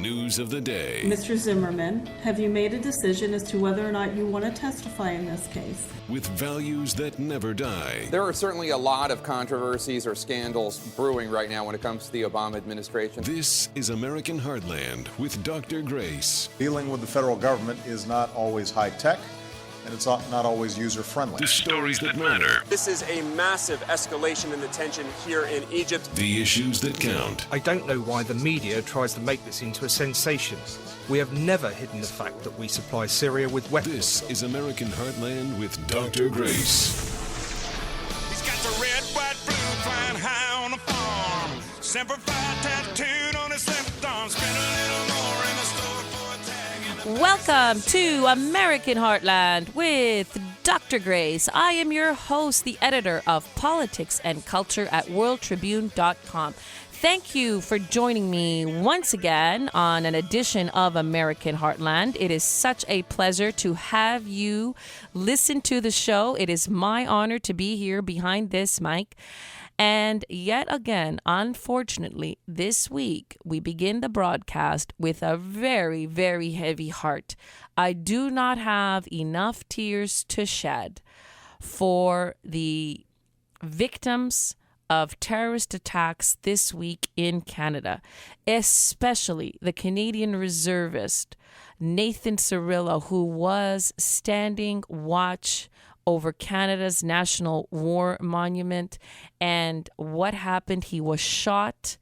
News of the day. Mr. Zimmerman, have you made a decision as to whether or not you want to testify in this case? With values that never die. There are certainly a lot of controversies or scandals brewing right now when it comes to the Obama administration. This is American Heartland with Dr. Grace. Dealing with the federal government is not always high-tech, and it's not always user-friendly. The stories that matter. This is a massive escalation in the tension here in Egypt. The issues that count. I don't know why the media tries to make this into a sensation. We have never hidden the fact that we supply Syria with weapons. This is American Heartland with Dr. Grace. He's got the red, white, blue flying high on the farm. Semper Fi tattooed on his left arm. Spend a little more in the store for a tag. Welcome to American Heartland with Dr. Grace. I am your host, the editor of Politics and Culture at worldtribune.com. Thank you for joining me once again on an edition of American Heartland. It is such a pleasure to have you listen to the show. It is my honor to be here behind this mic. And yet again, unfortunately, this week, we begin the broadcast with a very, very heavy heart. I do not have enough tears to shed for the victims of terrorist attacks this week in Canada, especially the Canadian reservist Nathan Cirillo, who was standing watch over Canada's National War Monument. And what happened? He was shot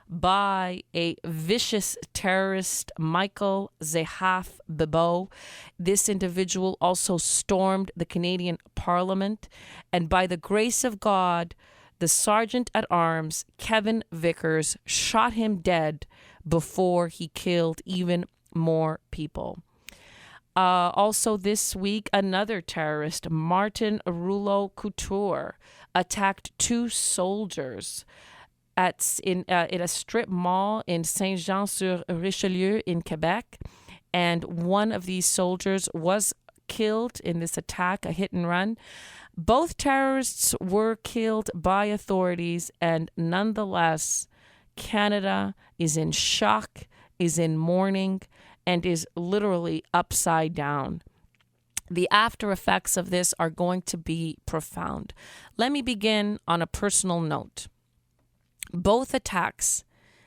by a vicious terrorist, Michael Zehaf Bebo. This individual also stormed the Canadian Parliament. And by the grace of God, the Sergeant at Arms, Kevin Vickers, shot him dead before he killed even more people. Also this week, another terrorist, Martin Rouleau Couture, attacked two soldiers in a strip mall in Saint-Jean-sur-Richelieu in Quebec. And one of these soldiers was killed in this attack, a hit and run. Both terrorists were killed by authorities, and nonetheless, Canada is in shock, is in mourning, and is literally upside down. The after effects of this are going to be profound. Let me begin on a personal note. Both attacks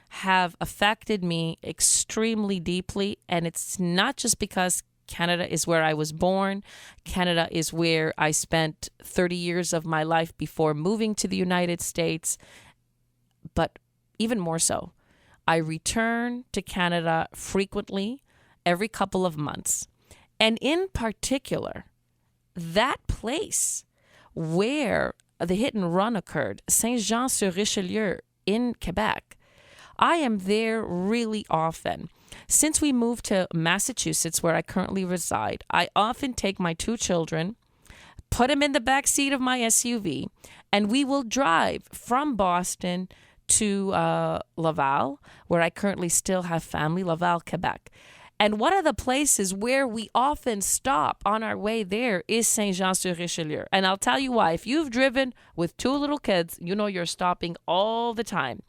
have affected me extremely deeply, and it's not just because Canada is where I was born. Canada is where I spent 30 years of my life before moving to the United States. But even more so, I return to Canada frequently, every couple of months. And in particular, that place where the hit and run occurred, Saint-Jean-sur-Richelieu in Quebec, I am there really often. Since we moved to Massachusetts, where I currently reside, I often take my two children, put them in the back seat of my SUV, and we will drive from Boston to Laval, where I currently still have family, Laval, Quebec. And one of the places where we often stop on our way there is Saint-Jean-sur-Richelieu. And I'll tell you why. If you've driven with two little kids, you know you're stopping all the time.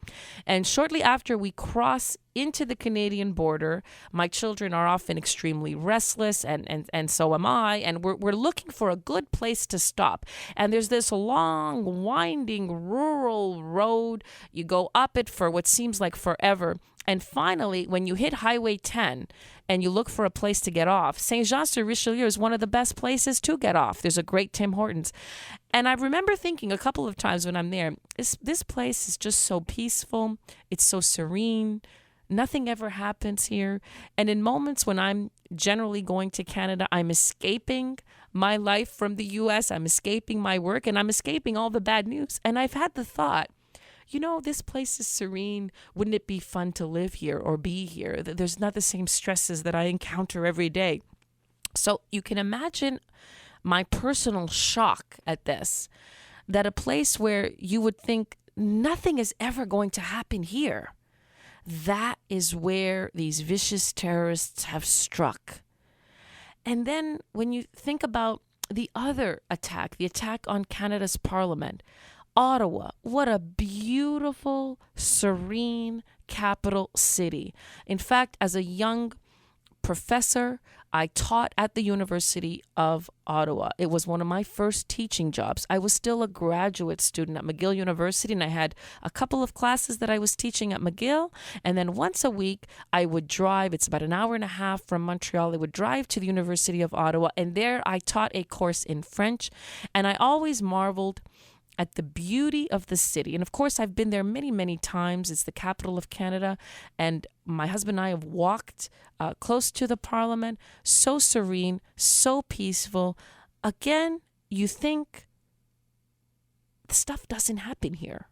And shortly after we cross into the Canadian border, my children are often extremely restless, and so am I. And we're looking for a good place to stop. And there's this long, winding rural road. You go up it for what seems like forever. And finally, when you hit Highway 10 and you look for a place to get off, Saint-Jean-sur-Richelieu is one of the best places to get off. There's a great Tim Hortons. And I remember thinking a couple of times when I'm there, this place is just so peaceful. It's so serene. Nothing ever happens here. And in moments when I'm generally going to Canada, I'm escaping my life from the U.S., I'm escaping my work, and I'm escaping all the bad news. And I've had the thought, you know, this place is serene. Wouldn't it be fun to live here or be here? There's not the same stresses that I encounter every day. So you can imagine my personal shock at this, that a place where you would think nothing is ever going to happen here, that is where these vicious terrorists have struck. And then when you think about the other attack, the attack on Canada's Parliament, Ottawa, what a beautiful, serene capital city. In fact, as a young professor, I taught at the University of Ottawa. It was one of my first teaching jobs. I was still a graduate student at McGill University, and I had a couple of classes that I was teaching at McGill. And then once a week, I would drive. It's about an hour and a half from Montreal. I would drive to the University of Ottawa, and there I taught a course in French. And I always marveled at the beauty of the city. And of course, I've been there many, many times. It's the capital of Canada. And my husband and I have walked close to the Parliament. So serene, so peaceful. Again, you think stuff doesn't happen here.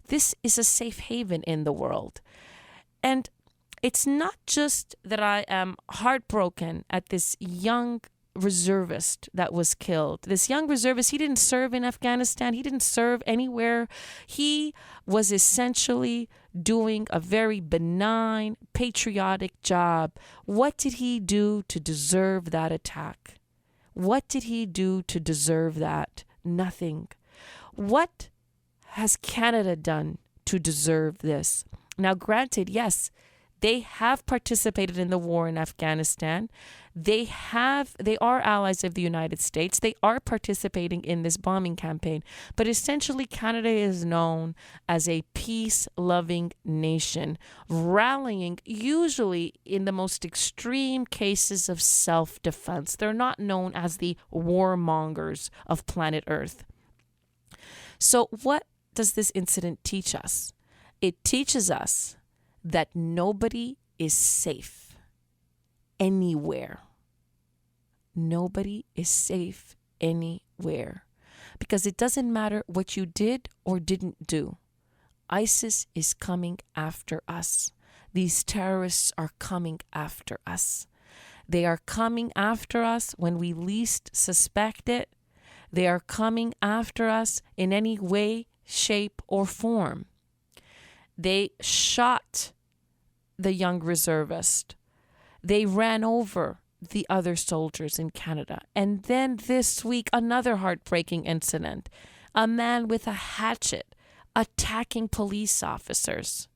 This is a safe haven in the world. And it's not just that I am heartbroken at this young reservist that was killed. This young reservist, he didn't serve in Afghanistan. He didn't serve anywhere. He was essentially doing a very benign, patriotic job. What did he do to deserve that attack? What did he do to deserve that? Nothing. What has Canada done to deserve this? Now, granted, yes, they have participated in the war in Afghanistan. They are allies of the United States. They are participating in this bombing campaign. But essentially, Canada is known as a peace-loving nation, rallying usually in the most extreme cases of self-defense. They're not known as the warmongers of planet Earth. So what does this incident teach us? It teaches us that nobody is safe anywhere. Nobody is safe anywhere. Because it doesn't matter what you did or didn't do. ISIS is coming after us. These terrorists are coming after us. They are coming after us when we least suspect it. They are coming after us in any way, shape, or form. They shot the young reservist. They ran over the other soldiers in Canada. And then this week, another heartbreaking incident. A man with a hatchet attacking police officers.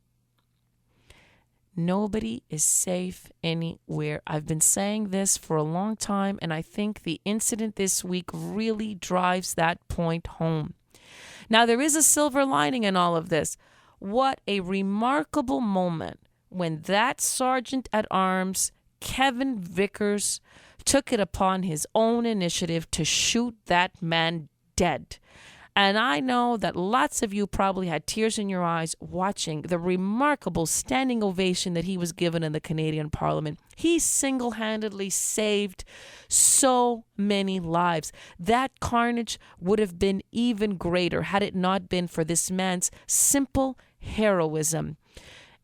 Nobody is safe anywhere. I've been saying this for a long time, and I think the incident this week really drives that point home. Now, there is a silver lining in all of this. What a remarkable moment when that Sergeant-at-Arms, Kevin Vickers, took it upon his own initiative to shoot that man dead. And I know that lots of you probably had tears in your eyes watching the remarkable standing ovation that he was given in the Canadian Parliament. He single-handedly saved so many lives. That carnage would have been even greater had it not been for this man's simple heroism.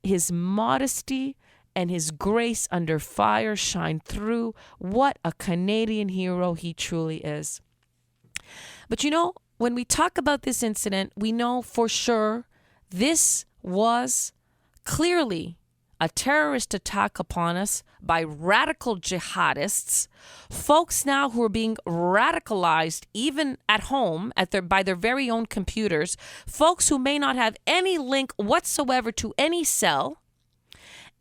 His modesty and his grace under fire shine through. What a Canadian hero he truly is. But you know, when we talk about this incident, we know for sure this was clearly a terrorist attack upon us by radical jihadists, folks now who are being radicalized even at home by their very own computers, folks who may not have any link whatsoever to any cell.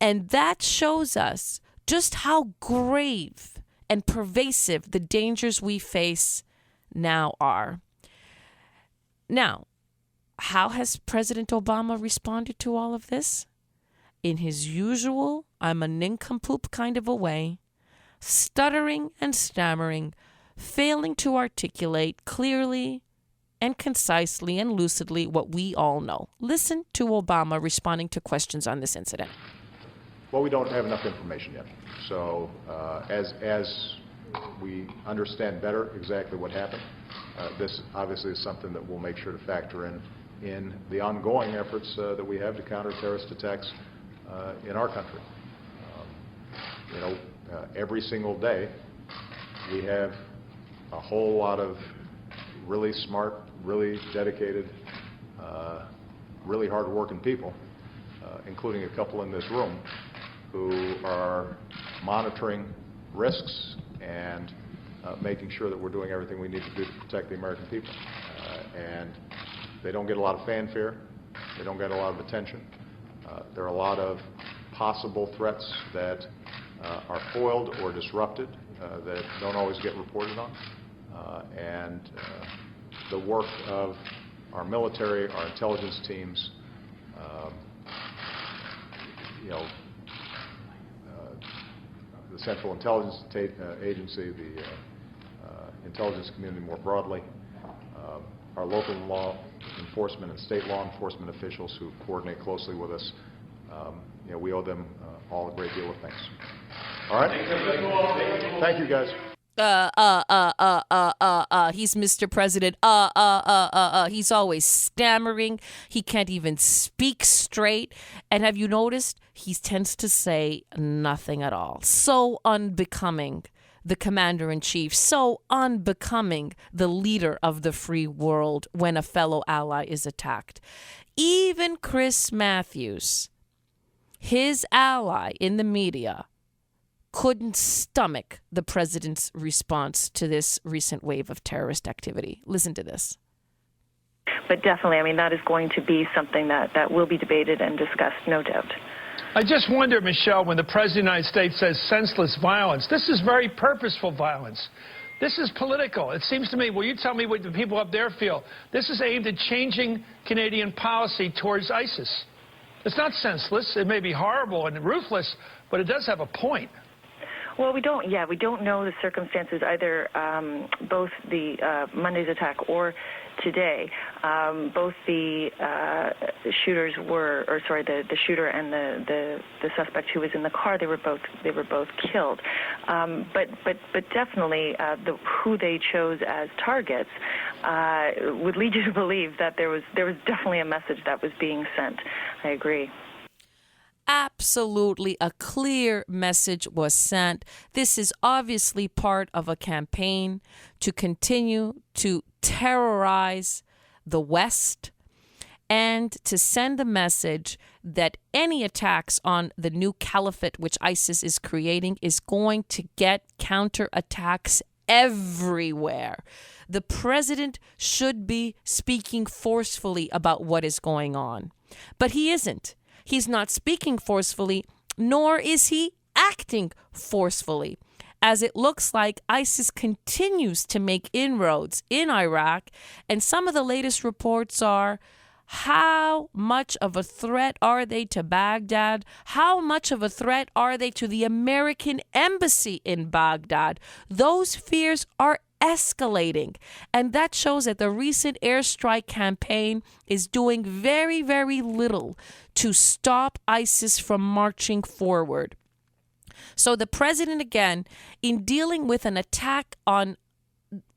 And that shows us just how grave and pervasive the dangers we face now are. Now, how has President Obama responded to all of this? In his usual, I'm a nincompoop kind of a way, stuttering and stammering, failing to articulate clearly and concisely and lucidly what we all know. Listen to Obama responding to questions on this incident. Well, we don't have enough information yet. So as we understand better exactly what happened, this obviously is something that we'll make sure to factor in the ongoing efforts that we have to counter terrorist attacks in our country. Every single day we have a whole lot of really smart, really dedicated, really hard-working people, including a couple in this room, who are monitoring risks and making sure that we're doing everything we need to do to protect the American people. And they don't get a lot of fanfare. They don't get a lot of attention. There are a lot of possible threats that are foiled or disrupted that don't always get reported on. And the work of our military, our intelligence teams, the Central Intelligence Agency, the intelligence community more broadly, our local law enforcement and state law enforcement officials who coordinate closely with us. We owe them all a great deal of thanks. All right? Thank you, guys. He's Mr. President. He's always stammering. He can't even speak straight. And have you noticed? He tends to say nothing at all. So unbecoming the commander-in-chief, so unbecoming the leader of the free world when a fellow ally is attacked. Even Chris Matthews, his ally in the media, couldn't stomach the president's response to this recent wave of terrorist activity. Listen to this. But definitely, I mean, that is going to be something that will be debated and discussed, no doubt. I just wonder, Michelle, when the President of the United States says senseless violence, this is very purposeful violence. This is political. It seems to me, will you tell me what the people up there feel? This is aimed at changing Canadian policy towards ISIS. It's not senseless. It may be horrible and ruthless, but it does have a point. Well, we don't know the circumstances either, both the Monday's attack or today. Both the shooters the shooter and the suspect who was in the car, they were both killed. But definitely who they chose as targets would lead you to believe that there was definitely a message that was being sent. I agree. Absolutely a clear message was sent. This is obviously part of a campaign to continue to terrorize the West and to send a message that any attacks on the new caliphate which ISIS is creating is going to get counterattacks everywhere. The president should be speaking forcefully about what is going on, but he isn't. He's not speaking forcefully, nor is he acting forcefully, as it looks like ISIS continues to make inroads in Iraq, and some of the latest reports are how much of a threat are they to Baghdad? How much of a threat are they to the American embassy in Baghdad? Those fears are escalating, and that shows that the recent airstrike campaign is doing very, very little to stop ISIS from marching forward. So the president, again, in dealing with an attack on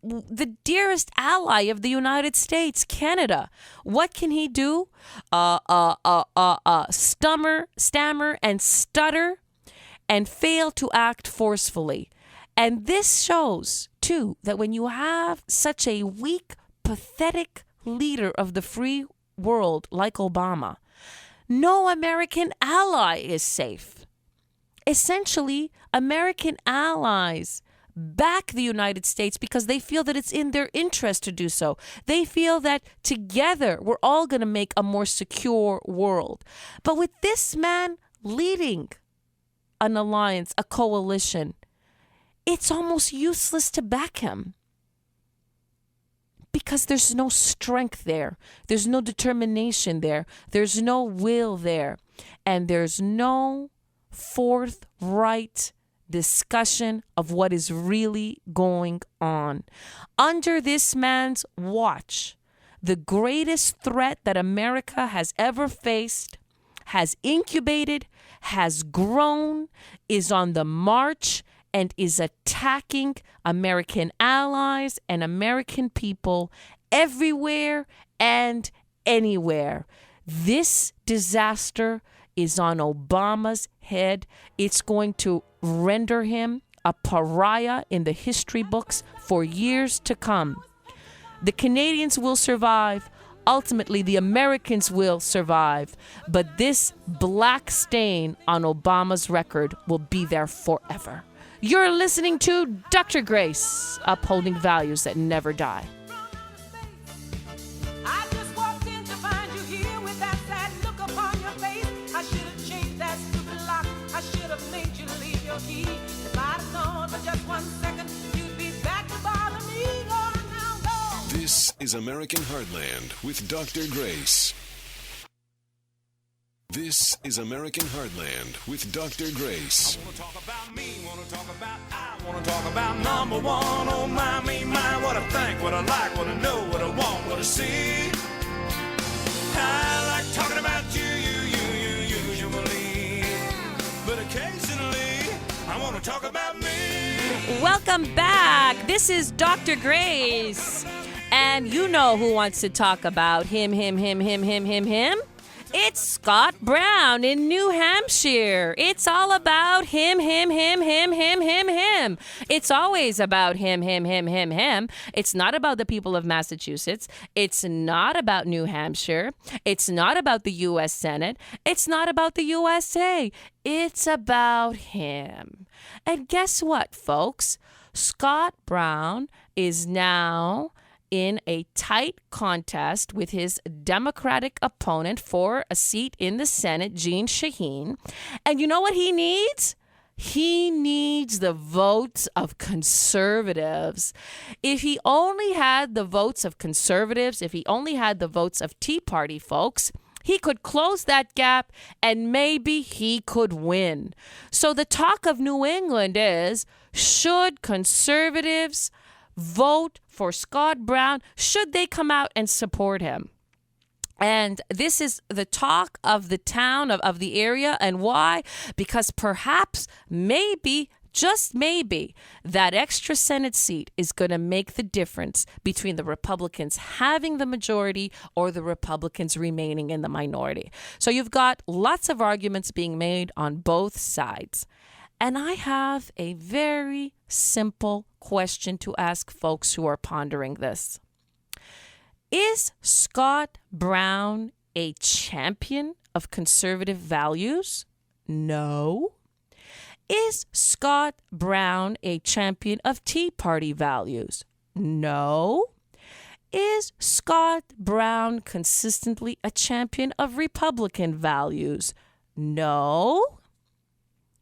the dearest ally of the United States, Canada, what can he do? Stammer and stutter and fail to act forcefully. And this shows, too, that when you have such a weak, pathetic leader of the free world like Obama, no American ally is safe. Essentially, American allies back the United States because they feel that it's in their interest to do so. They feel that together we're all going to make a more secure world. But with this man leading an alliance, a coalition, it's almost useless to back him because there's no strength there. There's no determination there. There's no will there. And there's no forthright discussion of what is really going on. Under this man's watch, the greatest threat that America has ever faced has incubated, has grown, is on the march, and is attacking American allies and American people everywhere and anywhere. This disaster is on Obama's head. It's going to render him a pariah in the history books for years to come. The Canadians will survive. Ultimately, the Americans will survive. But this black stain on Obama's record will be there forever. You're listening to Dr. Grace, upholding values that never die. I just walked in to find you here with that sad look upon your face. I should have changed that stupid lock. I should have made you leave your key. If I'd known for just 1 second, you'd be back to bother me. Go on now, go. This is American Heartland with Dr. Grace. This is American Heartland with Dr. Grace. I want to talk about me, want to talk about I want to talk about number one. Oh my, me, my, what I think, what I like, what I know, what I want, what I see. I like talking about you usually, but occasionally I want to talk about me. Welcome back. This is Dr. Grace. And you know who wants to talk about him. It's Scott Brown in New Hampshire. It's all about him. It's always about him. It's not about the people of Massachusetts. It's not about New Hampshire. It's not about the U.S. Senate. It's not about the USA. It's about him. And guess what, folks? Scott Brown is now in a tight contest with his Democratic opponent for a seat in the Senate, Jeanne Shaheen. And you know what he needs? He needs the votes of conservatives. If he only had the votes of conservatives, if he only had the votes of Tea Party folks, he could close that gap and maybe he could win. So the talk of New England is, should conservatives vote for Scott Brown? Should they come out and support him? And this is the talk of the town, of the area. And why? Because perhaps, maybe, just maybe, that extra Senate seat is going to make the difference between the Republicans having the majority or the Republicans remaining in the minority. So you've got lots of arguments being made on both sides. And I have a very simple question to ask folks who are pondering this. Is Scott Brown a champion of conservative values? No. Is Scott Brown a champion of Tea Party values? No. Is Scott Brown consistently a champion of Republican values? No.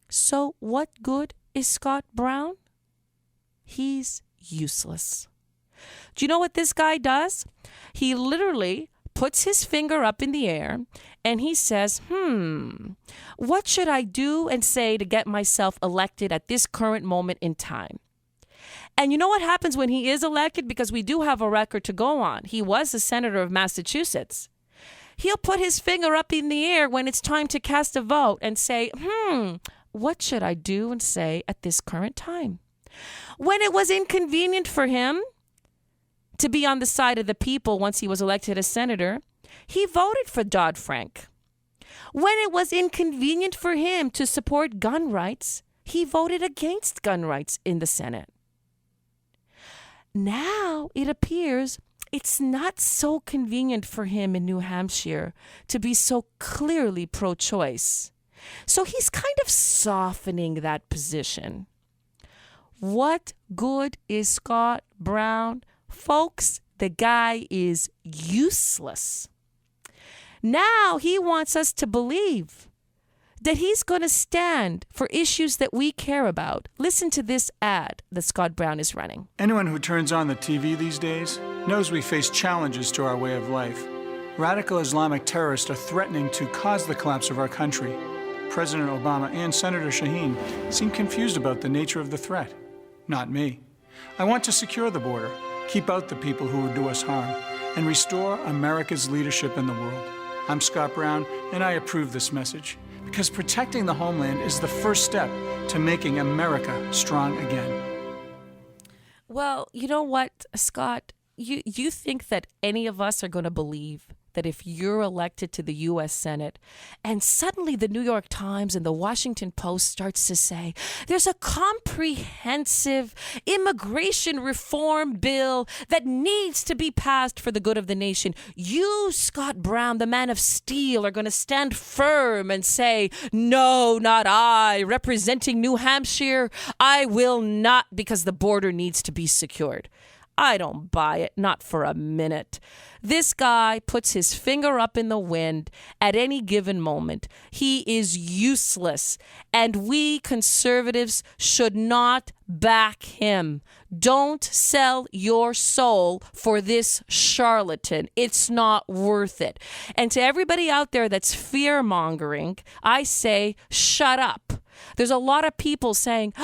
So what good is Scott Brown? He's useless. Do you know what this guy does? He literally puts his finger up in the air and he says, what should I do and say to get myself elected at this current moment in time? And you know what happens when he is elected? Because we do have a record to go on. He was a senator of Massachusetts. He'll put his finger up in the air when it's time to cast a vote and say, what should I do and say at this current time? When it was inconvenient for him to be on the side of the people once he was elected as senator, he voted for Dodd-Frank. When it was inconvenient for him to support gun rights, he voted against gun rights in the Senate. Now it appears it's not so convenient for him in New Hampshire to be so clearly pro-choice. So he's kind of softening that position. What good is Scott Brown? Folks, the guy is useless. Now he wants us to believe that he's going to stand for issues that we care about. Listen to this ad that Scott Brown is running. Anyone who turns on the TV these days knows we face challenges to our way of life. Radical Islamic terrorists are threatening to cause the collapse of our country. President Obama and Senator Shaheen seem confused about the nature of the threat. Not me. I want to secure the border, keep out the people who would do us harm, and restore America's leadership in the world. I'm Scott Brown, and I approve this message, because protecting the homeland is the first step to making America strong again. Well, you know what, Scott? You think that any of us are going to believe that if you're elected to the U.S. Senate and suddenly the New York Times and the Washington Post starts to say there's a comprehensive immigration reform bill that needs to be passed for the good of the nation, you, Scott Brown, the man of steel, are going to stand firm and say, no, not I, representing New Hampshire, I will not, because the border needs to be secured. I don't buy it, not for a minute. This guy puts his finger up in the wind at any given moment. He is useless, and we conservatives should not back him. Don't sell your soul for this charlatan. It's not worth it. And to everybody out there that's fear-mongering, I say, shut up. There's a lot of people saying,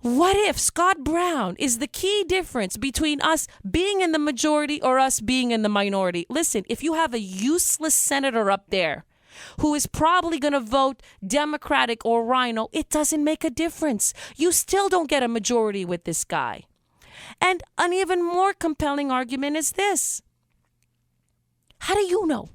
what if Scott Brown is the key difference between us being in the majority or us being in the minority? Listen, if you have a useless senator up there who is probably going to vote Democratic or Rhino, it doesn't make a difference. You still don't get a majority with this guy. And an even more compelling argument is this. How do you know?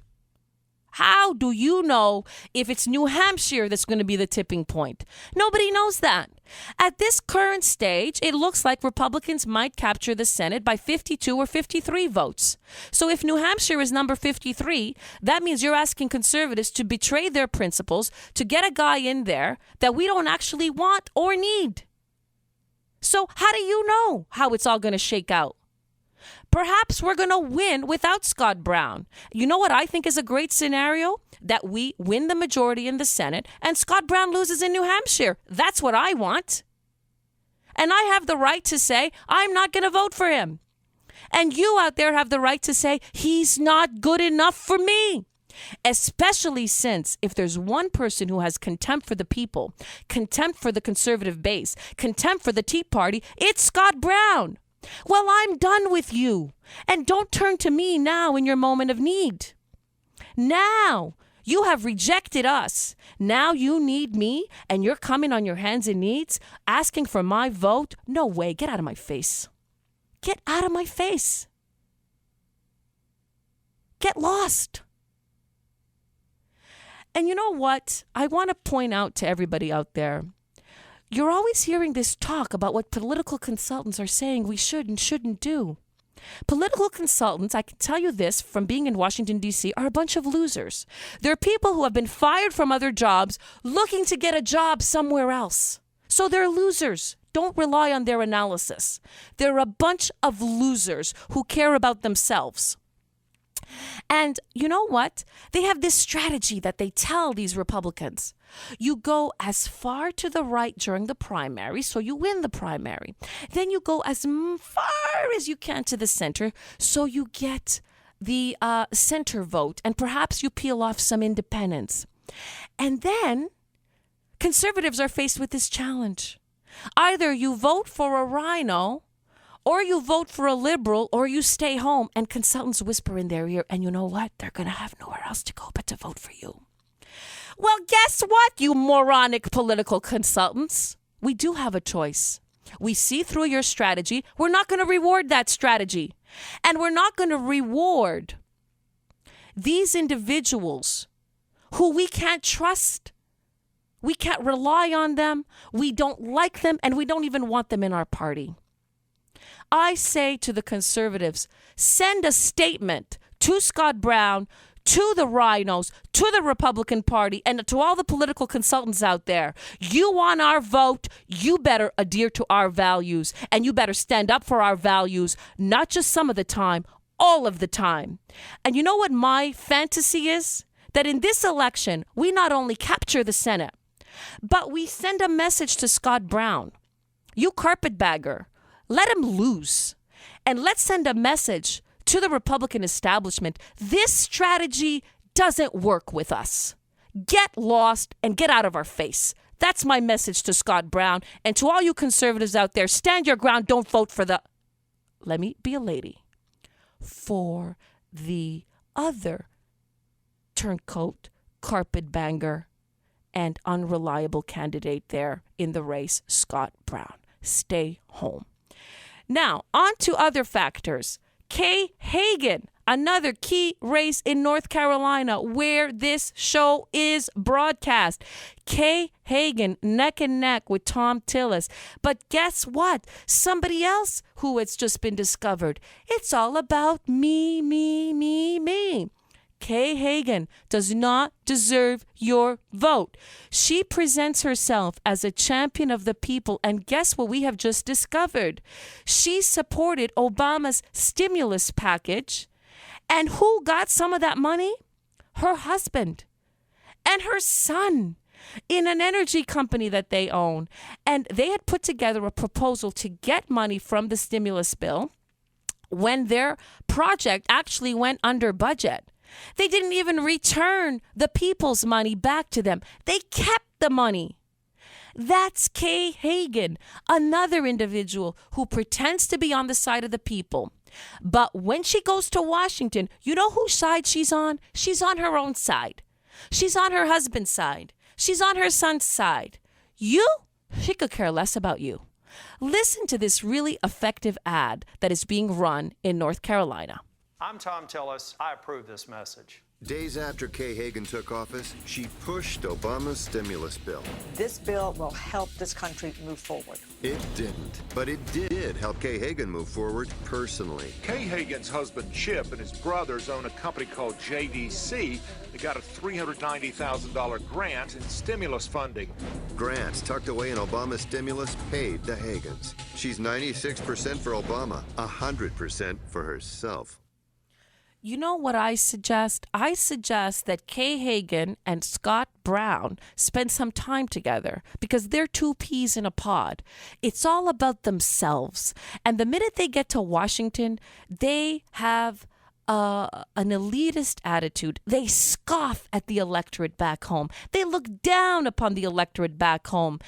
How do you know if it's New Hampshire that's going to be the tipping point? Nobody knows that. At this current stage, it looks like Republicans might capture the Senate by 52 or 53 votes. So if New Hampshire is number 53, that means you're asking conservatives to betray their principles to get a guy in there that we don't actually want or need. So how do you know how it's all going to shake out? Perhaps we're going to win without Scott Brown. You know what I think is a great scenario? That we win the majority in the Senate and Scott Brown loses in New Hampshire. That's what I want. And I have the right to say, I'm not going to vote for him. And you out there have the right to say, he's not good enough for me. Especially since if there's one person who has contempt for the people, contempt for the conservative base, contempt for the Tea Party, it's Scott Brown. Well, I'm done with you. And don't turn to me now in your moment of need. Now, you have rejected us. Now you need me, and you're coming on your hands and knees, asking for my vote? No way. Get out of my face. Get out of my face. Get lost. And you know what? I want to point out to everybody out there, you're always hearing this talk about what political consultants are saying we should and shouldn't do. Political consultants, I can tell you this from being in Washington, D.C., are a bunch of losers. They're people who have been fired from other jobs looking to get a job somewhere else. So they're losers. Don't rely on their analysis. They're a bunch of losers who care about themselves. And you know what? They have this strategy that they tell these Republicans. You go as far to the right during the primary, so you win the primary. Then you go as far as you can to the center, so you get the center vote, and perhaps you peel off some independents. And then conservatives are faced with this challenge. Either you vote for a Rhino, or you vote for a liberal, or you stay home, and consultants whisper in their ear, and you know what? They're going to have nowhere else to go but to vote for you. Well, guess what, you moronic political consultants? We do have a choice. We see through your strategy. We're not going to reward that strategy. And we're not going to reward these individuals who we can't trust. We can't rely on them. We don't like them, and we don't even want them in our party. I say to the conservatives, send a statement to Scott Brown, to the Rhinos, to the Republican Party, and to all the political consultants out there. You want our vote, you better adhere to our values, and you better stand up for our values, not just some of the time, all of the time. And you know what my fantasy is? That in this election, we not only capture the Senate, but we send a message to Scott Brown. You carpetbagger. Let him lose. And let's send a message to the Republican establishment. This strategy doesn't work with us. Get lost and get out of our face. That's my message to Scott Brown. And to all you conservatives out there, stand your ground. Don't vote for the, let me be a lady, for the other turncoat, carpetbanger, and unreliable candidate there in the race, Scott Brown. Stay home. Now, on to other factors. Kay Hagan, another key race in North Carolina where this show is broadcast. Kay Hagan neck and neck with Tom Tillis. But guess what? Somebody else who has just been discovered. It's all about me, me, me, me. Kay Hagan does not deserve your vote. She presents herself as a champion of the people, and guess what we have just discovered? She supported Obama's stimulus package, and who got some of that money? Her husband and her son in an energy company that they own. And they had put together a proposal to get money from the stimulus bill when their project actually went under budget. They didn't even return the people's money back to them. They kept the money. That's Kay Hagan, another individual who pretends to be on the side of the people. But when she goes to Washington, you know whose side she's on? She's on her own side. She's on her husband's side. She's on her son's side. She could care less about you. Listen to this really effective ad that is being run in North Carolina. I'm Tom Tillis. I approve this message. Days after Kay Hagan took office, she pushed Obama's stimulus bill. This bill will help this country move forward. It didn't, but it did help Kay Hagan move forward personally. Kay Hagan's husband, Chip, and his brothers own a company called JDC. They got a $390,000 grant in stimulus funding. Grants tucked away in Obama's stimulus paid the Hagans. She's 96% for Obama, 100% for herself. You know what I suggest? I suggest that Kay Hagan and Scott Brown spend some time together because they're two peas in a pod. It's all about themselves. And the minute they get to Washington, they have an elitist attitude. They scoff at the electorate back home. They look down upon the electorate back home.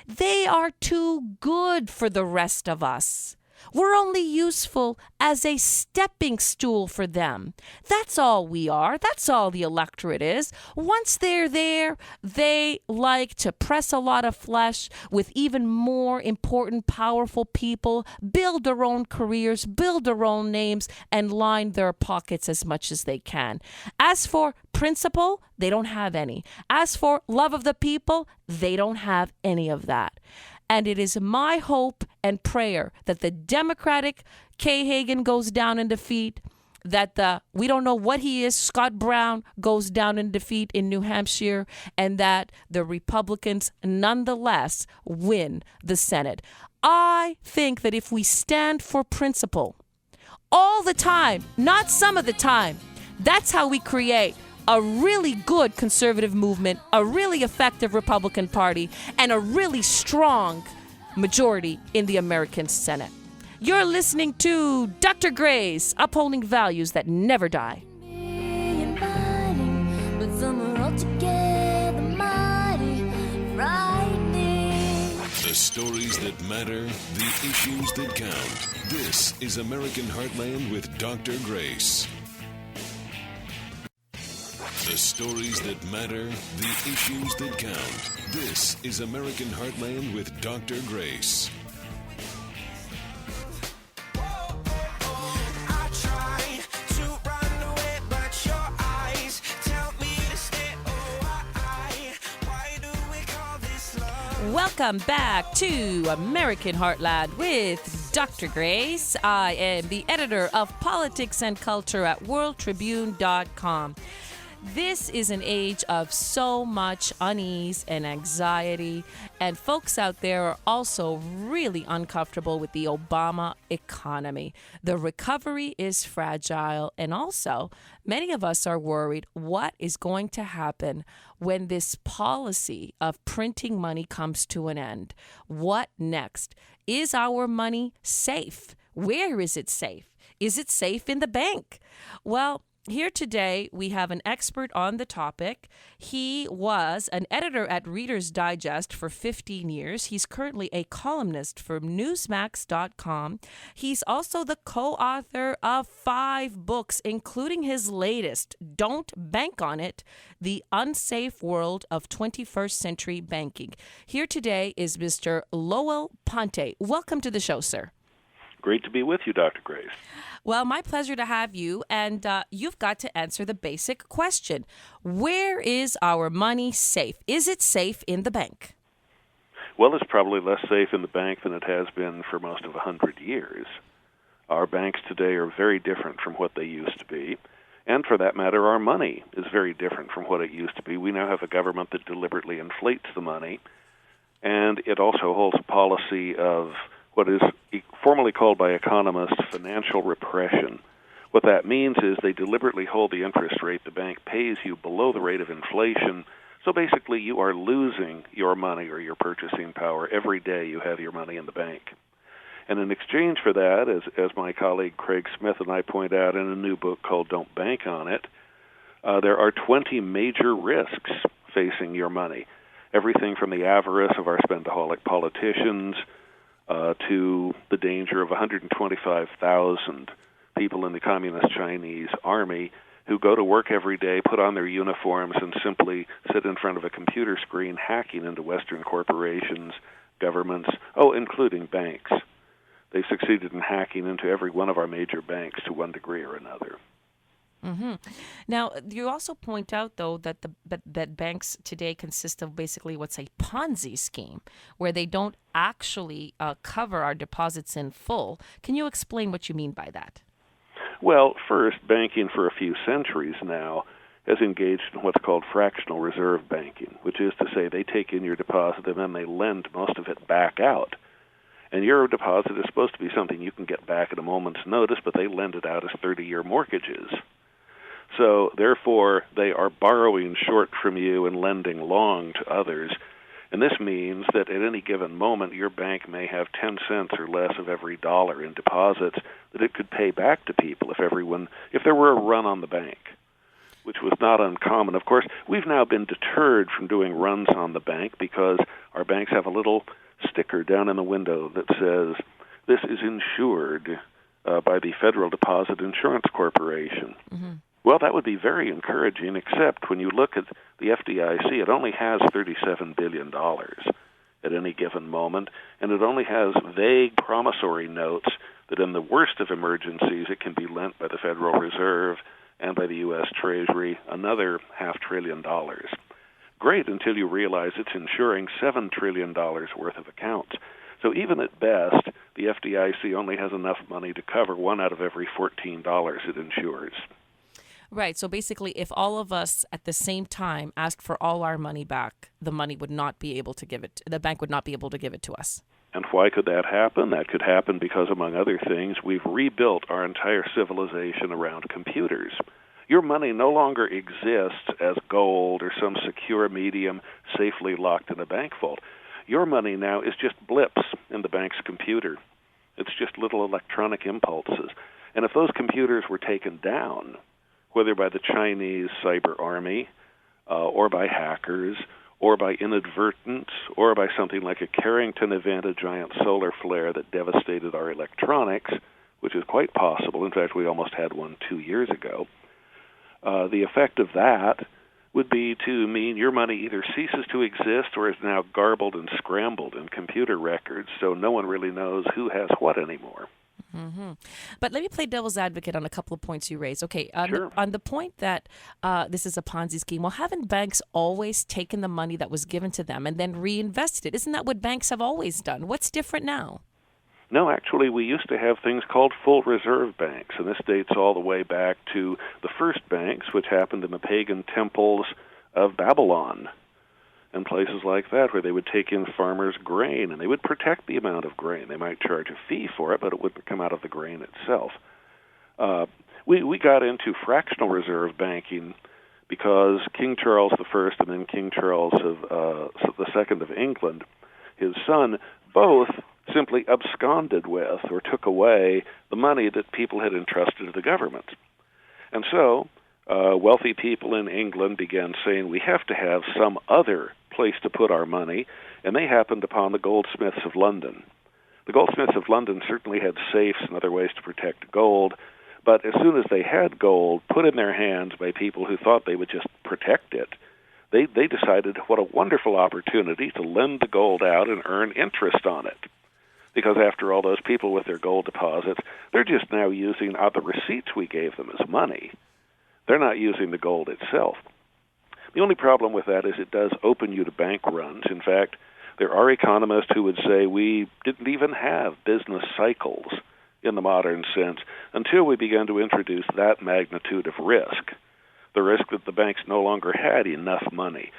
They are too good for the rest of us. We're only useful as a stepping stool for them. That's all we are. That's all the electorate is. Once they're there, they like to press a lot of flesh with even more important, powerful people, build their own careers, build their own names, and line their pockets as much as they can. As for principle, they don't have any. As for love of the people, they don't have any of that. And it is my hope and prayer that the Democratic Kay Hagan goes down in defeat, that we don't know what he is, Scott Brown goes down in defeat in New Hampshire, and that the Republicans nonetheless win the Senate. I think that if we stand for principle all the time, not some of the time, that's how we create a really good conservative movement, a really effective Republican Party, and a really strong majority in the American Senate. You're listening to Dr. Gray's Upholding Values That Never Die. The stories that matter, the issues that count. This is American Heartland with Dr. Grace. The stories that matter, the issues that count. This is American Heartland with Dr. Grace. Welcome back to American Heartland with Dr. Grace. I am the editor of Politics and Culture at worldtribune.com. This is an age of so much unease and anxiety, and folks out there are also really uncomfortable with the Obama economy. The recovery is fragile, and also many of us are worried what is going to happen when this policy of printing money comes to an end. What next? Is our money safe? Where is it safe? Is it safe in the bank? Well, here today, we have an expert on the topic. He was an editor at Reader's Digest for 15 years. He's currently a columnist for Newsmax.com. He's also the co-author of 5 books, including his latest, Don't Bank on It, The Unsafe World of 21st Century Banking. Here today is Mr. Lowell Ponte. Welcome to the show, sir. Great to be with you, Dr. Grace. Well, my pleasure to have you, and you've got to answer the basic question. Where is our money safe? Is it safe in the bank? Well, it's probably less safe in the bank than it has been for most of 100 years. Our banks today are very different from what they used to be. And for that matter, our money is very different from what it used to be. We now have a government that deliberately inflates the money, and it also holds a policy of what is formally called by economists financial repression. What that means is they deliberately hold the interest rate the bank pays you below the rate of inflation. So basically you are losing your money or your purchasing power every day you have your money in the bank. And in exchange for that, as my colleague Craig Smith and I point out in a new book called Don't Bank on It, there are 20 major risks facing your money. Everything from the avarice of our spendaholic politicians to the danger of 125,000 people in the Communist Chinese army who go to work every day, put on their uniforms, and simply sit in front of a computer screen hacking into Western corporations, governments, including banks. They've succeeded in hacking into every one of our major banks to one degree or another. Mm-hmm. Now, you also point out, though, that that banks today consist of basically what's a Ponzi scheme, where they don't actually cover our deposits in full. Can you explain what you mean by that? Well, first, banking for a few centuries now has engaged in what's called fractional reserve banking, which is to say they take in your deposit and then they lend most of it back out. And your deposit is supposed to be something you can get back at a moment's notice, but they lend it out as 30-year mortgages. So, therefore, they are borrowing short from you and lending long to others. And this means that at any given moment, your bank may have 10 cents or less of every dollar in deposits that it could pay back to people if there were a run on the bank, which was not uncommon. Of course, we've now been deterred from doing runs on the bank because our banks have a little sticker down in the window that says, "This is insured by the Federal Deposit Insurance Corporation." Mm-hmm. Well, that would be very encouraging, except when you look at the FDIC, it only has $37 billion at any given moment, and it only has vague promissory notes that in the worst of emergencies it can be lent by the Federal Reserve and by the U.S. Treasury, another $500 billion. Great until you realize it's insuring $7 trillion worth of accounts. So even at best, the FDIC only has enough money to cover one out of every $14 it insures. Right. So basically, if all of us at the same time asked for all our money back, the money would not be able to give it. The bank would not be able to give it to us. And why could that happen? That could happen because, among other things, we've rebuilt our entire civilization around computers. Your money no longer exists as gold or some secure medium safely locked in a bank vault. Your money now is just blips in the bank's computer. It's just little electronic impulses. And if those computers were taken down, whether by the Chinese cyber army or by hackers or by inadvertence or by something like a Carrington event, a giant solar flare that devastated our electronics, which is quite possible. In fact, we almost had one 2 years ago. The effect of that would be to mean your money either ceases to exist or is now garbled and scrambled in computer records, so no one really knows who has what anymore. Mm-hmm. But let me play devil's advocate on a couple of points you raised. Okay, Sure. On the point that this is a Ponzi scheme, well, haven't banks always taken the money that was given to them and then reinvested it? Isn't that what banks have always done? What's different now? No, actually, we used to have things called full reserve banks, and this dates all the way back to the first banks, which happened in the pagan temples of Babylon and places like that, where they would take in farmers' grain, and they would protect the amount of grain. They might charge a fee for it, but it wouldn't come out of the grain itself. We got into fractional reserve banking because King Charles I and then King Charles II of England, his son, both simply absconded with or took away the money that people had entrusted to the government. And so wealthy people in England began saying, we have to have some other place to put our money, and they happened upon the goldsmiths of London. The goldsmiths of London certainly had safes and other ways to protect gold, but as soon as they had gold put in their hands by people who thought they would just protect it, they decided what a wonderful opportunity to lend the gold out and earn interest on it. Because after all, those people with their gold deposits, they're just now using the receipts we gave them as money. They're not using the gold itself. The only problem with that is it does open you to bank runs. In fact, there are economists who would say we didn't even have business cycles in the modern sense until we began to introduce that magnitude of risk, the risk that the banks no longer had enough money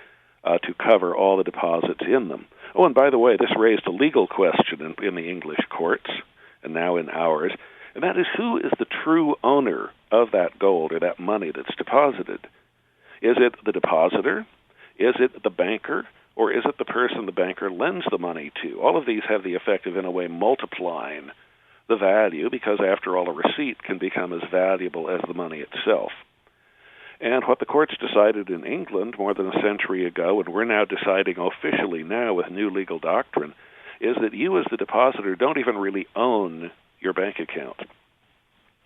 to cover all the deposits in them. Oh, and by the way, this raised a legal question in the English courts and now in ours, and that is, who is the true owner of that gold or that money that's deposited? Is it the depositor? Is it the banker? Or is it the person the banker lends the money to? All of these have the effect of, in a way, multiplying the value, because, after all, a receipt can become as valuable as the money itself. And what the courts decided in England more than a century ago, and we're now deciding officially now with new legal doctrine, is that you as the depositor don't even really own your bank account.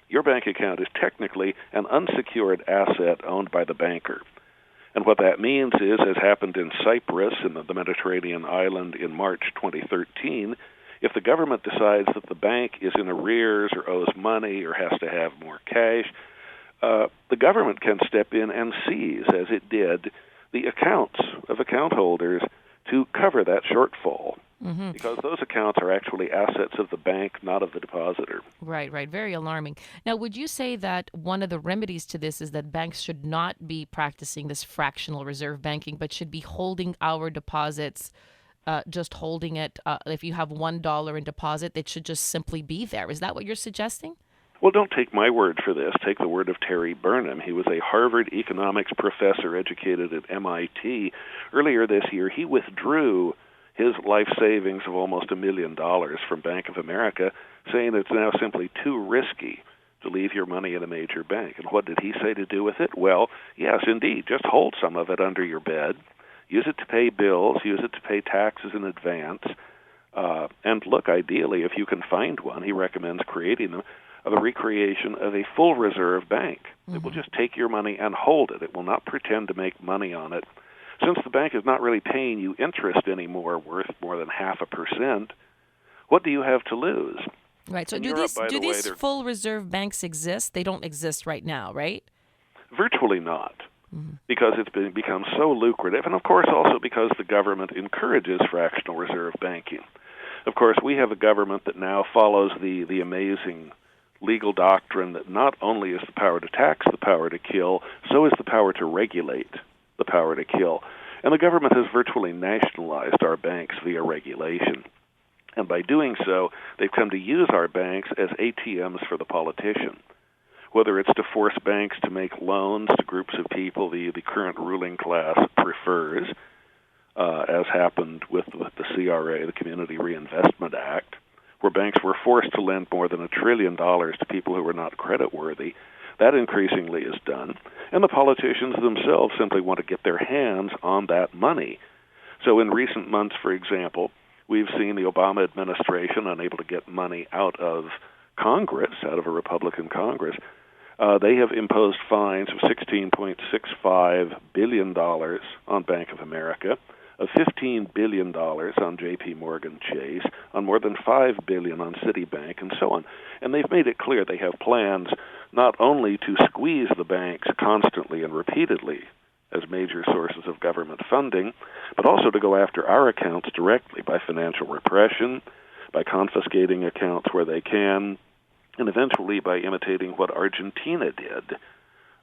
Your bank account is technically an unsecured asset owned by the banker. And what that means is, as happened in Cyprus, in the Mediterranean island in March 2013, if the government decides that the bank is in arrears or owes money or has to have more cash, the government can step in and seize, as it did, the accounts of account holders to cover that shortfall. Mm-hmm. Because those accounts are actually assets of the bank, not of the depositor. Right. Very alarming. Now, would you say that one of the remedies to this is that banks should not be practicing this fractional reserve banking, but should be holding our deposits, just holding it? If you have $1 in deposit, it should just simply be there. Is that what you're suggesting? Well, don't take my word for this. Take the word of Terry Burnham. He was a Harvard economics professor educated at MIT. Earlier this year, he withdrew his life savings of almost $1 million from Bank of America, saying it's now simply too risky to leave your money in a major bank. And what did he say to do with it? Well, yes, indeed, just hold some of it under your bed, use it to pay bills, use it to pay taxes in advance, and look, ideally, if you can find one, he recommends creating them, the recreation of a full reserve bank. Mm-hmm. It will just take your money and hold it. It will not pretend to make money on it. Since the bank is not really paying you interest anymore, worth more than 0.5%, what do you have to lose? Right. So do these full reserve banks exist? They don't exist right now, right? Virtually not, because it's become so lucrative, and of course also because the government encourages fractional reserve banking. Of course, we have a government that now follows the amazing legal doctrine that not only is the power to tax the power to kill, so is the power to regulate the power to kill. And the government has virtually nationalized our banks via regulation. And by doing so, they've come to use our banks as ATMs for the politician. Whether it's to force banks to make loans to groups of people the current ruling class prefers, as happened with the CRA, the Community Reinvestment Act, where banks were forced to lend more than $1 trillion to people who were not creditworthy. That increasingly is done, and the politicians themselves simply want to get their hands on that money. So in recent months, for example, we've seen the Obama administration unable to get money out of Congress, out of a Republican Congress. They have imposed fines of $16.65 billion on Bank of America, of $15 billion on J.P. Morgan Chase, on more than $5 billion on Citibank, and so on. And they've made it clear they have plans not only to squeeze the banks constantly and repeatedly as major sources of government funding, but also to go after our accounts directly by financial repression, by confiscating accounts where they can, and eventually by imitating what Argentina did.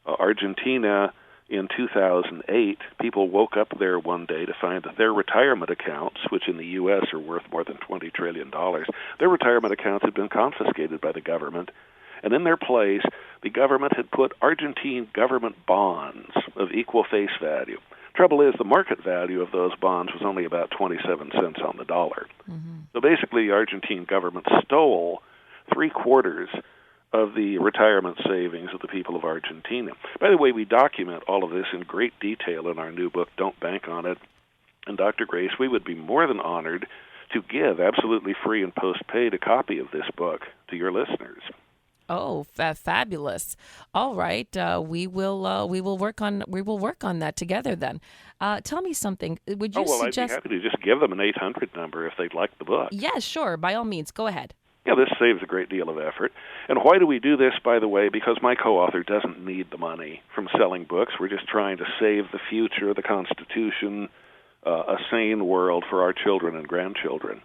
Argentina, in 2008, people woke up there one day to find that their retirement accounts, which in the U.S. are worth more than $20 trillion, their retirement accounts had been confiscated by the government, and in their place, the government had put Argentine government bonds of equal face value. Trouble is, the market value of those bonds was only about 27 cents on the dollar. Mm-hmm. So basically, the Argentine government stole 3/4 of the retirement savings of the people of Argentina. By the way, we document all of this in great detail in our new book, Don't Bank on It. And Dr. Grace, we would be more than honored to give absolutely free and post-paid a copy of this book to your listeners. Oh, fabulous! All right, we will work on that together. Then, tell me something. Would you suggest? I'd be happy to just give them an 800 number if they'd like the book. Yeah, sure. By all means, go ahead. Yeah, this saves a great deal of effort. And why do we do this, by the way? Because my co-author doesn't need the money from selling books. We're just trying to save the future, the Constitution, a sane world for our children and grandchildren.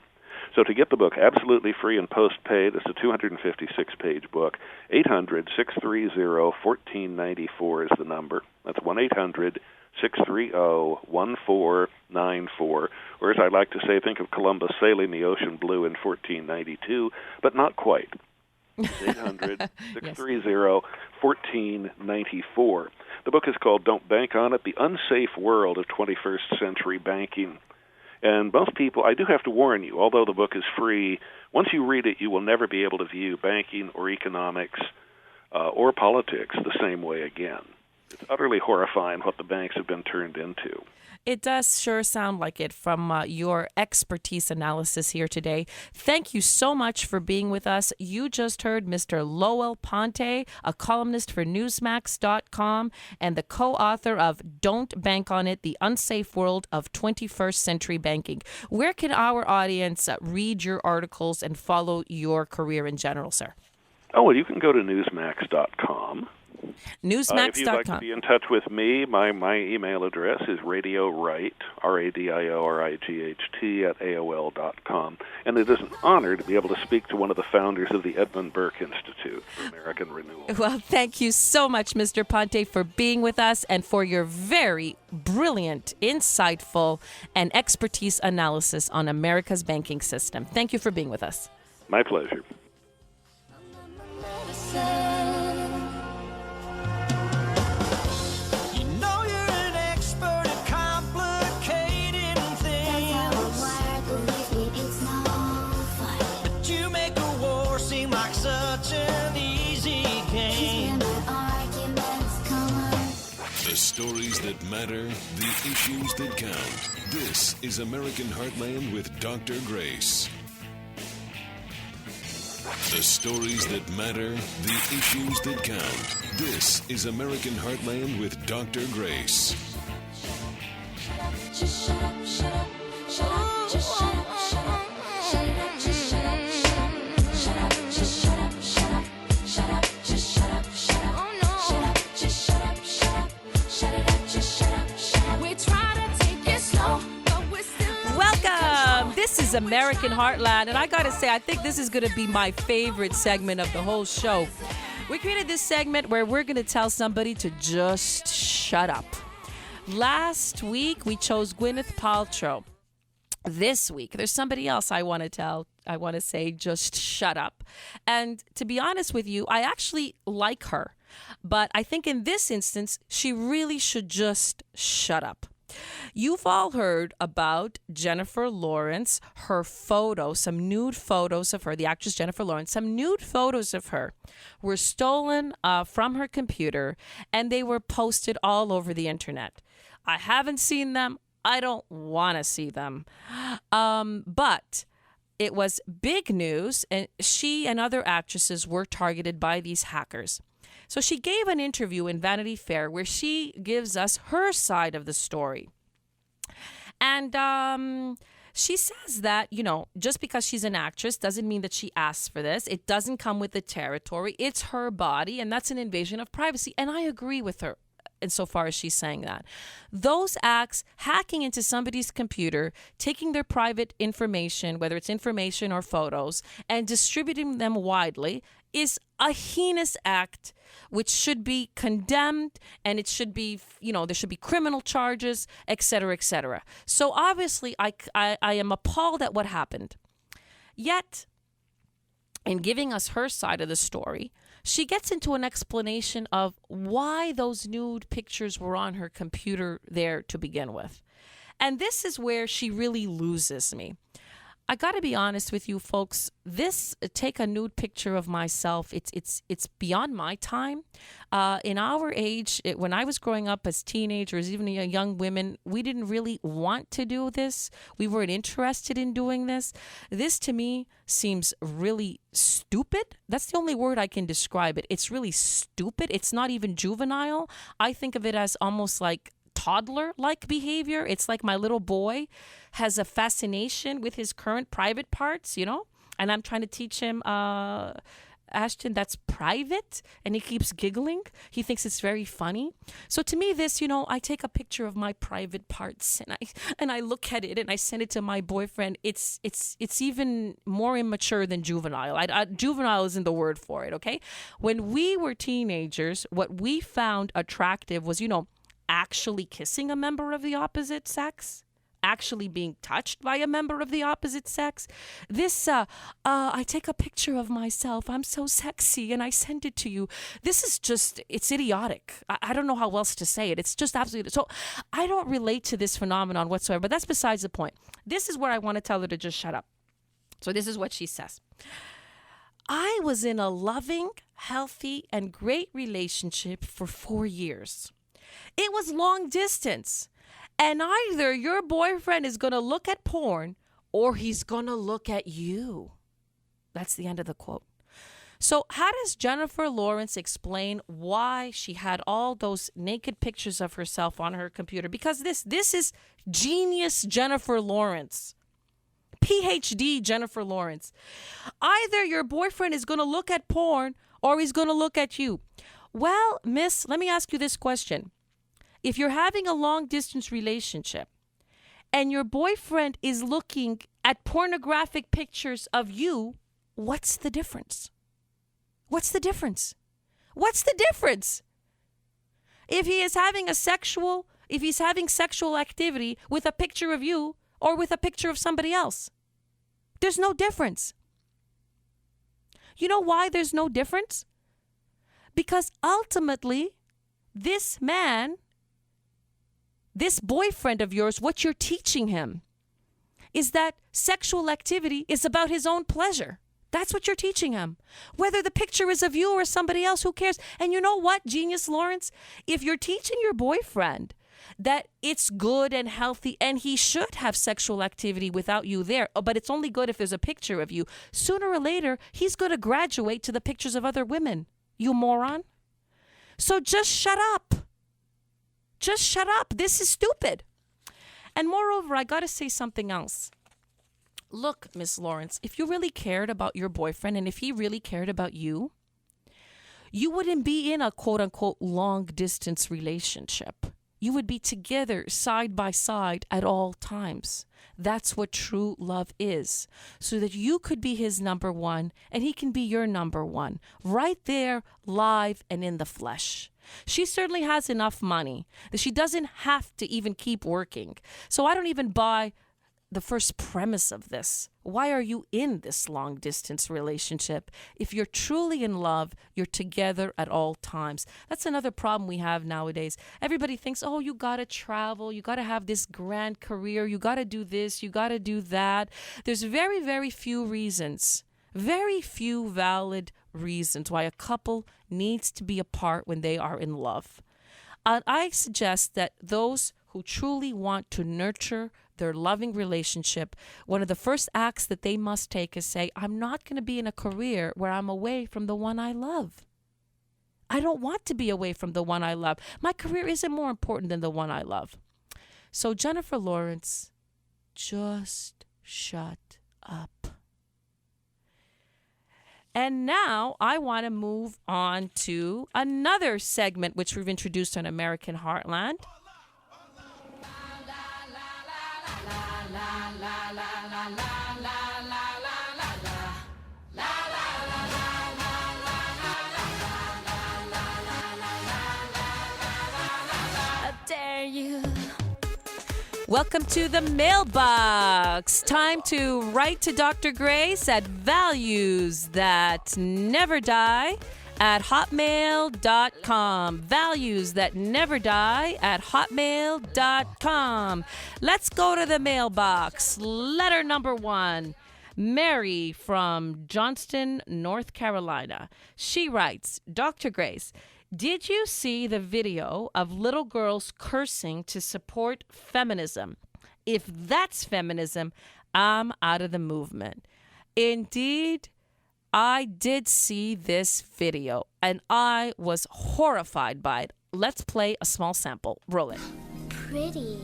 So to get the book absolutely free and postpaid, it's a 256-page book. 800-630-1494 is the number. That's 1-800-630-1494. Or as I like to say, think of Columbus sailing the ocean blue in 1492, but not quite. 800-630-1494. The book is called Don't Bank on It, The Unsafe World of 21st Century Banking. And most people, I do have to warn you, although the book is free, once you read it, you will never be able to view banking or economics or politics the same way again. It's utterly horrifying what the banks have been turned into. It does sure sound like it from your expertise analysis here today. Thank you so much for being with us. You just heard Mr. Lowell Ponte, a columnist for Newsmax.com and the co-author of Don't Bank on It, The Unsafe World of 21st Century Banking. Where can our audience read your articles and follow your career in general, sir? Oh, well, you can go to Newsmax.com. Newsmax.com. If you'd like to be in touch with me, my email address is radiowright, RADIORIGHT, at AOL.com. And it is an honor to be able to speak to one of the founders of the Edmund Burke Institute for American Renewal. Well, thank you so much, Mr. Ponte, for being with us and for your very brilliant, insightful, and expertise analysis on America's banking system. Thank you for being with us. My pleasure. The stories that matter, the issues that count. This is American Heartland with Dr. Grace. The stories that matter, the issues that count. This is American Heartland with Dr. Grace. Just shut up, shut up, shut up, just shut up, shut up, shut up, just shut up, shut up, shut up, just shut up, shut up, shut up, just shut up, shut up, oh no, shut up, just shut up, shut up, shut it up, just shut up, shut up. We try to take it slow, but we're still. Welcome. This is American Heartland, and I gotta say, I think this is gonna be my favorite segment of the whole show. We created this segment where we're gonna tell somebody to just shut up. Last week, we chose Gwyneth Paltrow. This week, there's somebody else I want to say, just shut up. And to be honest with you, I actually like her. But I think in this instance, she really should just shut up. You've all heard about Jennifer Lawrence, her photo, some nude photos of her, the actress Jennifer Lawrence, some nude photos of her were stolen from her computer, and they were posted all over the internet. I haven't seen them. I don't want to see them. But it was big news, and she and other actresses were targeted by these hackers. So she gave an interview in Vanity Fair where she gives us her side of the story. And she says that, just because she's an actress doesn't mean that she asked for this. It doesn't come with the territory. It's her body, and that's an invasion of privacy. And I agree with her insofar as she's saying that. Those acts, hacking into somebody's computer, taking their private information, whether it's information or photos, and distributing them widely, is a heinous act which should be condemned, and it should be, there should be criminal charges, et cetera, et cetera. So obviously, I am appalled at what happened. Yet, in giving us her side of the story, she gets into an explanation of why those nude pictures were on her computer there to begin with. And this is where she really loses me. I got to be honest with you folks, take a nude picture of myself, it's beyond my time. In our age, when I was growing up as teenagers, even young women, we didn't really want to do this. We weren't interested in doing this. This to me seems really stupid. That's the only word I can describe it. It's really stupid. It's not even juvenile. I think of it as almost like toddler-like behavior. It's like my little boy has a fascination with his current private parts, and I'm trying to teach him Ashton, that's private, and he keeps giggling. He thinks it's very funny. So to me, this, I take a picture of my private parts and I look at it and I send it to my boyfriend. It's even more immature than juvenile. Juvenile isn't the word for it, okay? When we were teenagers, what we found attractive was, actually kissing a member of the opposite sex. Actually being touched by a member of the opposite sex. This, I take a picture of myself. I'm so sexy and I send it to you. This is just, it's idiotic. I don't know how else to say it. It's just absolutely, so I don't relate to this phenomenon whatsoever, but that's besides the point. This is where I want to tell her to just shut up. So this is what she says. I was in a loving, healthy, and great relationship for 4 years. It was long distance. And either your boyfriend is going to look at porn or he's going to look at you. That's the end of the quote. So how does Jennifer Lawrence explain why she had all those naked pictures of herself on her computer? Because this is genius Jennifer Lawrence. PhD Jennifer Lawrence. Either your boyfriend is going to look at porn or he's going to look at you. Well, miss, let me ask you this question. If you're having a long-distance relationship and your boyfriend is looking at pornographic pictures of you, what's the difference? What's the difference? What's the difference? If he's having sexual activity with a picture of you or with a picture of somebody else, there's no difference. You know why there's no difference? Because ultimately, this man, this boyfriend of yours, what you're teaching him is that sexual activity is about his own pleasure. That's what you're teaching him. Whether the picture is of you or somebody else, who cares? And you know what, genius Lawrence? If you're teaching your boyfriend that it's good and healthy and he should have sexual activity without you there, but it's only good if there's a picture of you, sooner or later, he's going to graduate to the pictures of other women. You moron. So just shut up. Just shut up. This is stupid. And moreover, I got to say something else. Look, Miss Lawrence, if you really cared about your boyfriend and if he really cared about you, you wouldn't be in a quote-unquote long-distance relationship. You would be together side by side at all times. That's what true love is. So that you could be his number one and he can be your number one. Right there, live and in the flesh. She certainly has enough money that she doesn't have to even keep working. So I don't even buy the first premise of this. Why are you in this long distance relationship? If you're truly in love, you're together at all times. That's another problem we have nowadays. Everybody thinks, oh, you got to travel. You got to have this grand career. You got to do this. You got to do that. There's very, very few reasons, very few valid reasons why a couple needs to be apart when they are in love. I suggest that those who truly want to nurture their loving relationship, one of the first acts that they must take is say, I'm not going to be in a career where I'm away from the one I love. I don't want to be away from the one I love. My career isn't more important than the one I love. So Jennifer Lawrence, just shut up. And now I want to move on to another segment which we've introduced on American Heartland. How dare you? Welcome to the mailbox. Time to write to Dr. Grace at valuesthatneverdie at hotmail.com. valuesthatneverdie@hotmail.com. Let's go to the mailbox. Letter number 1. Mary from Johnston, North Carolina. She writes, Dr. Grace, did you see the video of little girls cursing to support feminism? If that's feminism, I'm out of the movement. Indeed, I did see this video, and I was horrified by it. Let's play a small sample. Roll it. Pretty.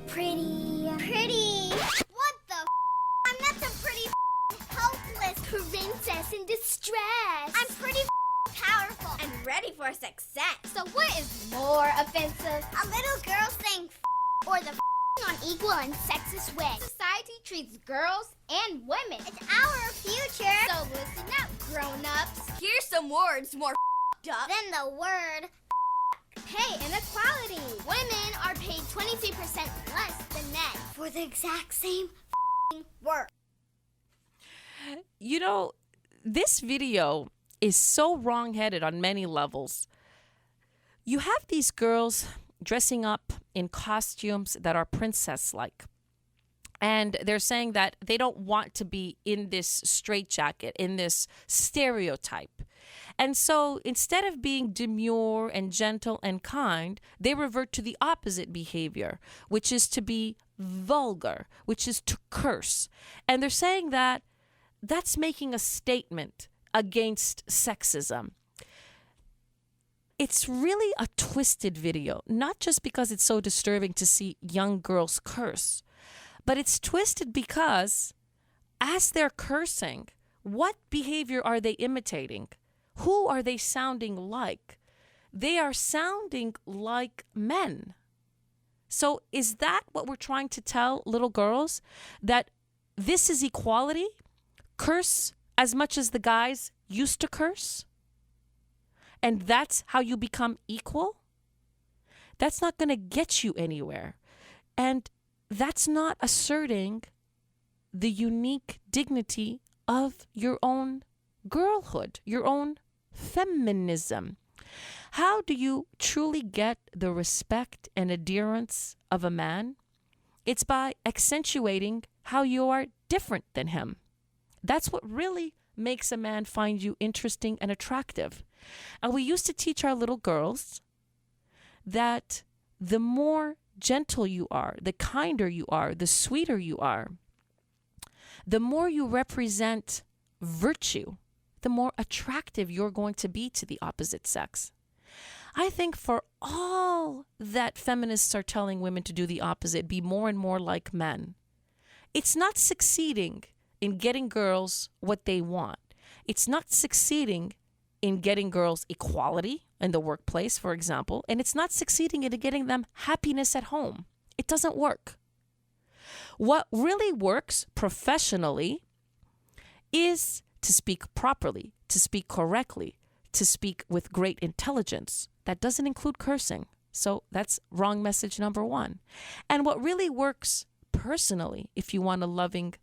Pretty. Pretty. What the I'm not some pretty hopeless princess us in distress. I'm pretty powerful and ready for success. So what is more offensive? A little girl saying or the on equal and sexist way. Society treats girls and women. It's our future. So listen up, grown-ups. Here's some words more up than the word pay inequality. Women are paid 22% less than men for the exact same work. You know, this video is so wrong-headed on many levels. You have these girls dressing up in costumes that are princess-like. And they're saying that they don't want to be in this straitjacket, in this stereotype. And so instead of being demure and gentle and kind, they revert to the opposite behavior, which is to be vulgar, which is to curse. And they're saying that that's making a statement against sexism. It's really a twisted video, not just because it's so disturbing to see young girls curse, but it's twisted because as they're cursing, what behavior are they imitating? Who are they sounding like? They are sounding like men. So is that what we're trying to tell little girls? That this is equality? Curse as much as the guys used to curse? And that's how you become equal? That's not going to get you anywhere. And that's not asserting the unique dignity of your own girlhood, your own feminism. How do you truly get the respect and adherence of a man? It's by accentuating how you are different than him. That's what really makes a man find you interesting and attractive. And we used to teach our little girls that the more gentle you are, the kinder you are, the sweeter you are, the more you represent virtue, the more attractive you're going to be to the opposite sex. I think for all that feminists are telling women to do the opposite, be more and more like men, it's not succeeding in getting girls what they want. It's not succeeding in getting girls equality in the workplace, for example, and it's not succeeding in getting them happiness at home. It doesn't work. What really works professionally is to speak properly, to speak correctly, to speak with great intelligence. That doesn't include cursing. So that's wrong message number one. And what really works personally, if you want a loving,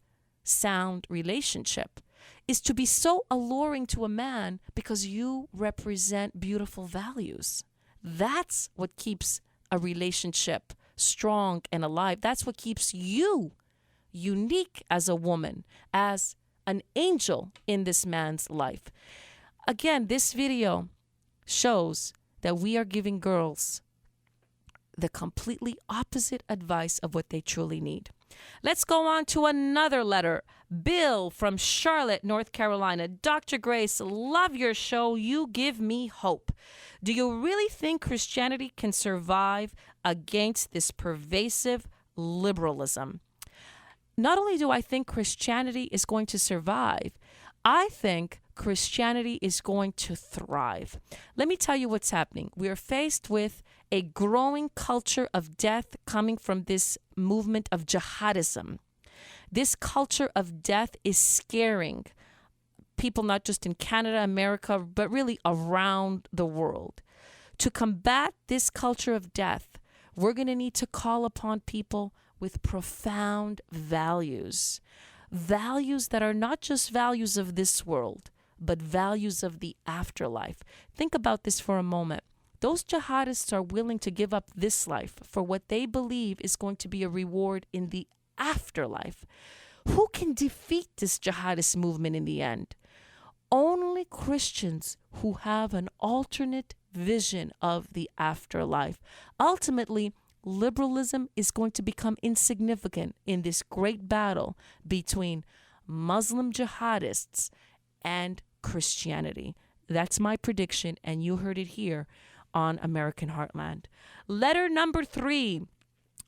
sound relationship, is to be so alluring to a man because you represent beautiful values. That's what keeps a relationship strong and alive. That's what keeps you unique as a woman, as an angel in this man's life. Again, this video shows that we are giving girls the completely opposite advice of what they truly need. Let's go on to another letter. Bill from Charlotte, North Carolina. Dr. Grace, love your show. You give me hope. Do you really think Christianity can survive against this pervasive liberalism? Not only do I think Christianity is going to survive, I think Christianity is going to thrive. Let me tell you what's happening. We are faced with a growing culture of death coming from this movement of jihadism. This culture of death is scaring people not just in Canada, America, but really around the world. To combat this culture of death, we're going to need to call upon people with profound values. Values that are not just values of this world, but values of the afterlife. Think about this for a moment. Those jihadists are willing to give up this life for what they believe is going to be a reward in the afterlife. Who can defeat this jihadist movement in the end? Only Christians who have an alternate vision of the afterlife. Ultimately, liberalism is going to become insignificant in this great battle between Muslim jihadists and Christianity. That's my prediction, and you heard it here on American Heartland. Letter number 3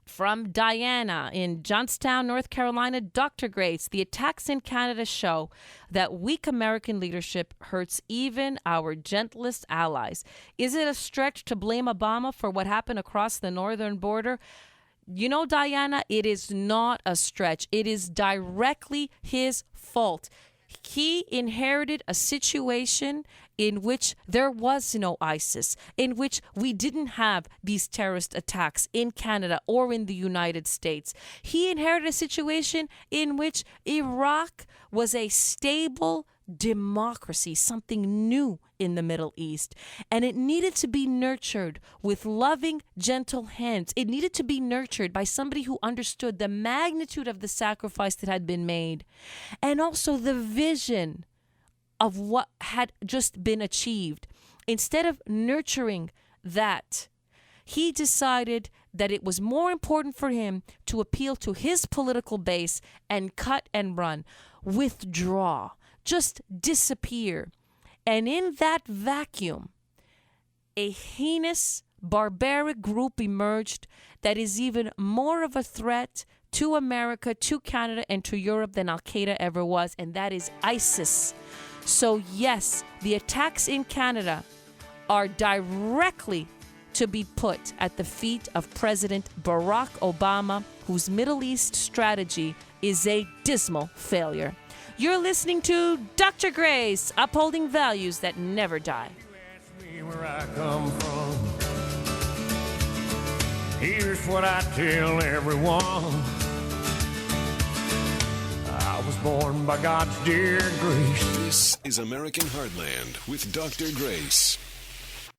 From Diana in Johnstown, North Carolina, Dr. Grace, the attacks in Canada show that weak American leadership hurts even our gentlest allies. Is it a stretch to blame Obama for what happened across the northern border? You know, Diana, it is not a stretch. It is directly his fault. He inherited a situation in which there was no ISIS, in which we didn't have these terrorist attacks in Canada or in the United States. He inherited a situation in which Iraq was a stable democracy, something new in the Middle East. And it needed to be nurtured with loving, gentle hands. It needed to be nurtured by somebody who understood the magnitude of the sacrifice that had been made, and also the vision of what had just been achieved. Instead of nurturing that, he decided that it was more important for him to appeal to his political base and cut and run, withdraw, just disappear. And in that vacuum, a heinous, barbaric group emerged that is even more of a threat to America, to Canada, and to Europe than Al-Qaeda ever was, and that is ISIS. So yes, the attacks in Canada are directly to be put at the feet of President Barack Obama, whose Middle East strategy is a dismal failure. You're listening to Dr. Grace, upholding values that never die. Where I come from, here's what I tell everyone. I was born by God's dear grace. This is American Heartland with Dr. Grace.